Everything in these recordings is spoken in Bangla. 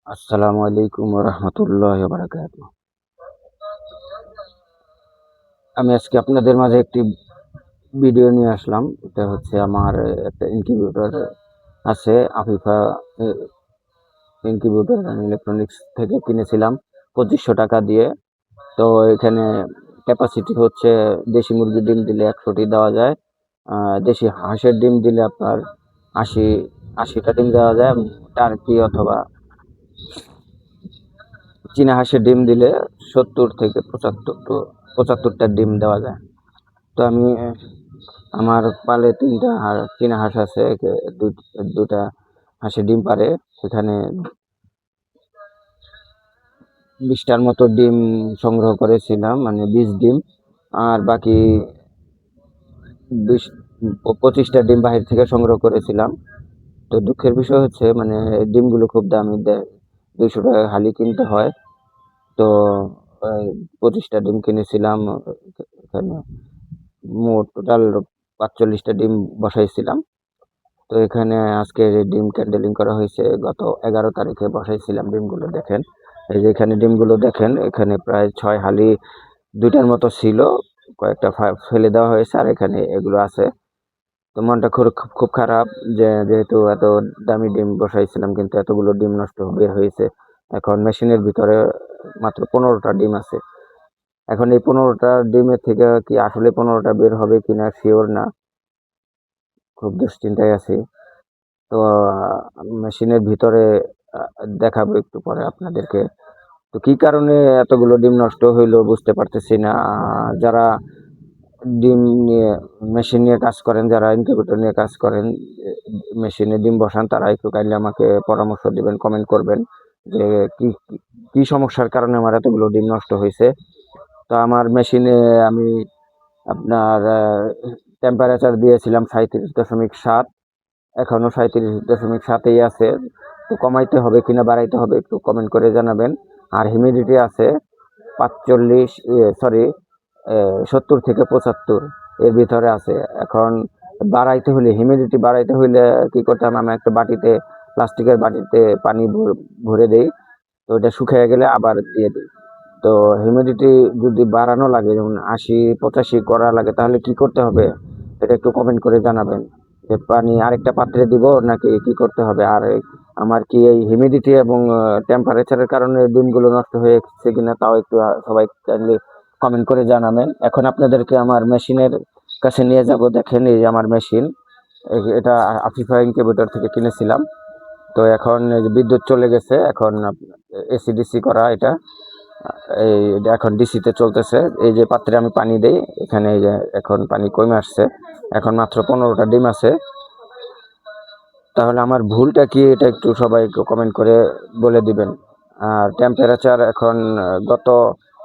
আসসালামু আলাইকুম ওয়া রাহমাতুল্লাহি ওয়া বারাকাতুহু। আমি আজকে আপনাদের মাঝে একটি ভিডিও নিয়ে আসলাম। এটা হচ্ছে আমার একটা ইনকিউবেটর আছে আফিফা এ ইনকিউবেটর আমি ইলেকট্রনিক্স থেকে কিনেছিলাম ২৫০০ টাকা দিয়ে। তো এখানে ক্যাপাসিটি হচ্ছে দেশি মুরগির ডিম দিলে ১০০টি দেওয়া যায়। দেশি হাঁসের ডিম দিলে আপনার ৮০ ৮০টা ডিম দেওয়া যায়। টার্কি অথবা চীনা হাঁসের ডিম দিলে ৭০ থেকে ৭৫টা ডিম দেওয়া যায়। তো আমি আমার পালে ৩টা চীনা হাঁস আছে, দুটা হাঁসে ডিম পারে। সেখানে ২০টার মতো ডিম সংগ্রহ করেছিলাম, মানে ২০ ডিম। আর বাকি ২৫টা ডিম বাহির থেকে সংগ্রহ করেছিলাম। তো দুঃখের বিষয় হচ্ছে মানে ডিমগুলো খুব দামি দেয়, ২০০ টাকা হালি কিনতে হয়। তো ২৫টা ডিম কিনেছিলাম। এখানে মোট টোটাল ৪৫টা ডিম বসাইছিলাম। তো এখানে আজকে ডিম ক্যান্ডেলিং করা হয়েছে, গত ১১ তারিখে বসাইছিলাম ডিমগুলো। দেখেন, এই যে এখানে ডিমগুলো দেখেন, এখানে প্রায় ৬ হালি ২টার মতো ছিল, কয়েকটা ফেলে দেওয়া হয়েছে, আর এখানে এগুলো আছে। তো মনটা খুব খারাপ যে যেহেতু এত দামি ডিম বসাইছিলাম কিন্তু এতগুলো ডিম নষ্ট বের হয়েছে। এখন মেশিনের ভিতরে মাত্র ১৫টা ডিম আছে। এখন এই ১৫টা ডিমের থেকে কি আসলে ১৫টা বের হবে কিনা শিওর না, খুব দুশ্চিন্তায় আছি। তো মেশিনের ভিতরে দেখাবো একটু পরে আপনাদেরকে। তো কি কারণে এতগুলো ডিম নষ্ট হইলো বুঝতে পারতেছি না। যারা ডিম নিয়ে মেশিন নিয়ে কাজ করেন, যারা ইনকিউবেটর নিয়ে কাজ করেন, মেশিনে ডিম বসান, তারা একটু কাইন্ডলি আমাকে পরামর্শ দিবেন, কমেন্ট করবেন যে কি কি সমস্যার কারণে আমার এতগুলো ডিম নষ্ট হয়েছে। তো আমার মেশিনে আমি আপনার টেম্পারেচার দিয়েছিলাম ৩৭.৭, এখনো ৩৭.৭ই আছে। তো কমাইতে হবে কিনা বাড়াইতে হবে একটু কমেন্ট করে জানাবেন। আর হিউমিডিটি আছে ৭০ থেকে ৭৫ এর ভিতরে আছে। এখন বাড়াইতে হলে, হিউমিডিটি বাড়াইতে হইলে কি করতে হবে, আমি একটা বাটিতে, প্লাস্টিকের বাটিতে পানি ভরে দেই। তো এটা শুকিয়ে গেলে আবার দিয়ে দিই। তো হিউমিডিটি যদি বাড়ানো লাগে, যেমন ৮০-৮৫ করা লাগে, তাহলে কি করতে হবে এটা একটু কমেন্ট করে জানাবেন। যে পানি আরেকটা পাত্রে দিব নাকি কি করতে হবে। আর আমার কি এই হিউমিডিটি এবং টেম্পারেচারের কারণে ডিমগুলো নষ্ট হয়েছে কিনা তাও একটু সবাই কাইন্ডলি কমেন্ট করে জানাবেন। এখন আপনাদেরকে আমার মেশিনের কাছে নিয়ে যাব। দেখেন, এই আমার মেশিন, এটা আফিফা ইনকিউবেটর থেকে কিনেছিলাম। তো এখন এই যে বিদ্যুৎ চলে গেছে, এখন এসি ডিসি করা এটা। এই এখন ডিসিতে চলতেছে। এই যে পাত্রে আমি পানি দেই, এখানে এই যে এখন পানি কমে আসছে, এখন মাত্র ১৫টা ডিম আছে। তাহলে আমার ভুলটা কি এটা একটু সবাই কমেন্ট করে বলে দিবেন। আর টেম্পারেচার এখন গত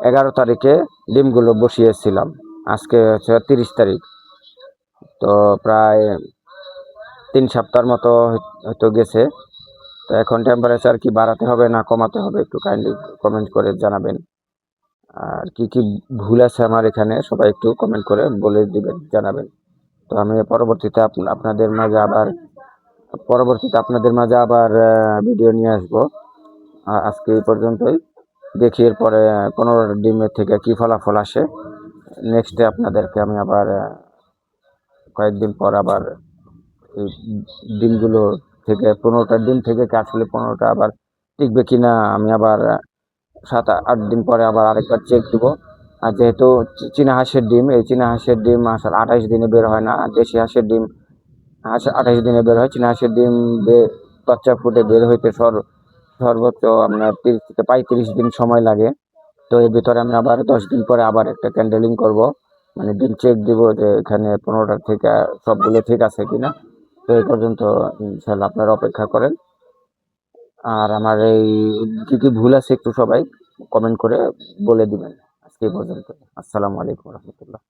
১১ তারিখে ডিমগুলো বসিয়েছিলাম, আজকে হচ্ছে ৩০ তারিখ। তো প্রায় ৩ সপ্তাহের মতো হয়তো গেছে। তো এখন টেম্পারেচার কি বাড়াতে হবে না কমাতে হবে একটু কাইন্ডলি কমেন্ট করে জানাবেন। আর কি কি ভুল আছে আমার এখানে সবাই একটু কমেন্ট করে বলে দিবেন, জানাবেন। তো আমি পরবর্তীতে আপনাদের মাঝে আবার ভিডিও নিয়ে আসবো। আজকে এই পর্যন্তই। দেখি এরপরে ১৫টা ডিমের থেকে কি ফলাফল আসে। নেক্সটে আপনাদেরকে আমি আবার কয়েকদিন পর আবার এই ডিমগুলো থেকে ১৫টা ডিম থেকে কি আসলে ১৫টা আবার টিকবে কিনা আমি আবার ৭-৮ দিন পরে আবার আরেকবার চেক দিব। আর যেহেতু চীনা হাঁসের ডিম, এই চীনা হাঁসের ডিম আসলে ২৮ দিনে বের হয় না। দেশি হাঁসের ডিম ২৮ দিনে বের হয়। চীনা হাঁসের ডিম বাচ্চা ফুটে বের হইতে সর্বোচ্চ আপনার ৩০ থেকে ৩৫ দিন সময় লাগে। তো এর ভিতরে আমি আবার ১০ দিন পরে আবার একটা ক্যান্ডেলিং করব, মানে ডিম চেক দিব যে এখানে ১৫টা থেকে সবগুলো ঠিক আছে কিনা। তো এই পর্যন্ত ইনশাল্লাহ আপনারা অপেক্ষা করেন। আর আমার এই কি কি ভুল আছে একটু সবাই কমেন্ট করে বলে দিবেন। আজকে এই পর্যন্ত। আসসালামু আলাইকুম রহমতুল্লাহ।